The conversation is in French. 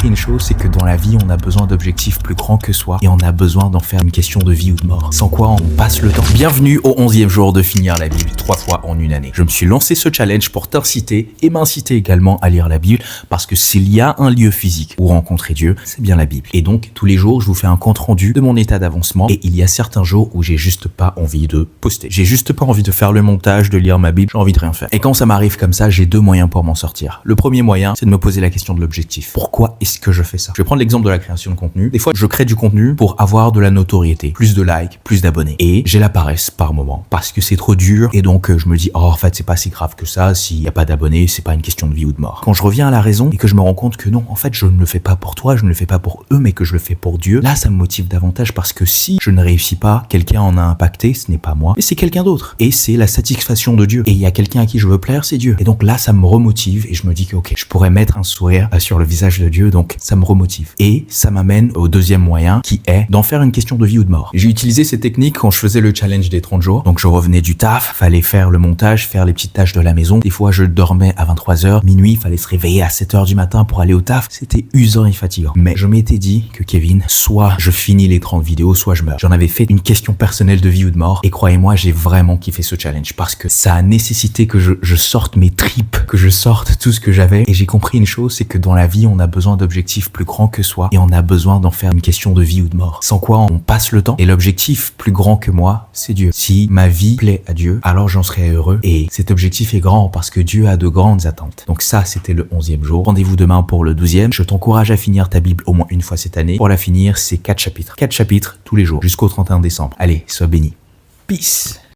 compris une chose, c'est que dans la vie, on a besoin d'objectifs plus grands que soi et on a besoin d'en faire une question de vie ou de mort. Sans quoi, on passe le temps. Bienvenue au 11e jour de finir la Bible 3 fois en une année. Je me suis lancé ce challenge pour t'inciter et m'inciter également à lire la Bible parce que s'il y a un lieu physique où rencontrer Dieu, c'est bien la Bible. Et donc, tous les jours, je vous fais un compte rendu de mon état d'avancement et il y a certains jours où j'ai juste pas envie de poster. J'ai juste pas envie de faire le montage, de lire ma Bible, j'ai envie de rien faire. Et quand ça m'arrive comme ça, j'ai deux moyens pour m'en sortir. Le premier moyen, c'est de me poser la question de l'objectif. Pourquoi est-ce que je fais ça? Je vais prendre l'exemple de la création de contenu. Des fois, je crée du contenu pour avoir de la notoriété, plus de likes, plus d'abonnés. Et j'ai la paresse par moment parce que c'est trop dur et donc je me dis oh en fait c'est pas si grave que ça, s'il y a pas d'abonnés, c'est pas une question de vie ou de mort. Quand je reviens à la raison et que je me rends compte que non, en fait je ne le fais pas pour toi, je ne le fais pas pour eux, mais que je le fais pour Dieu, là ça me motive davantage parce que si je ne réussis pas, quelqu'un en a impacté, ce n'est pas moi, mais c'est quelqu'un d'autre. Et c'est la satisfaction de Dieu. Et il y a quelqu'un à qui je veux plaire, c'est Dieu. Et donc là ça me remotive et je me dis que ok, je pourrais mettre un sourire sur le visage de Dieu, donc ça me remotive. Et ça m'amène au deuxième moyen qui est d'en faire une question de vie ou de mort. J'ai utilisé ces techniques quand je faisais le challenge des 30 jours. Donc je revenais du taf, fallait faire le montage, faire les petites tâches de la maison. Des fois je dormais à 23h, minuit, il fallait se réveiller à 7h du matin pour aller au taf. C'était usant et fatigant. Mais je m'étais dit que Kevin, soit je finis les 30 vidéos, soit je meurs. J'en avais fait une question personnelle de vie ou de mort. Et croyez-moi, j'ai vraiment kiffé ce challenge parce que ça a nécessité que je sorte mes tripes, que je sorte tout ce que j'avais. Et j'ai compris une chose, c'est que dans la vie, on a besoin d'objectifs plus grands que soi et on a besoin d'en faire une question de vie ou de mort. Sans quoi, on passe le temps. Et l'objectif plus grand que moi, c'est Dieu. Si ma vie plaît à Dieu, alors j'en serai heureux. Et cet objectif est grand parce que Dieu a de grandes attentes. Donc ça, c'était le 11e jour. Rendez-vous demain pour le 12e. Je t'encourage à finir ta Bible au moins une fois cette année. Pour la finir, c'est 4 chapitres. 4 chapitres tous les jours jusqu'au 31 décembre. Allez, sois béni. Peace.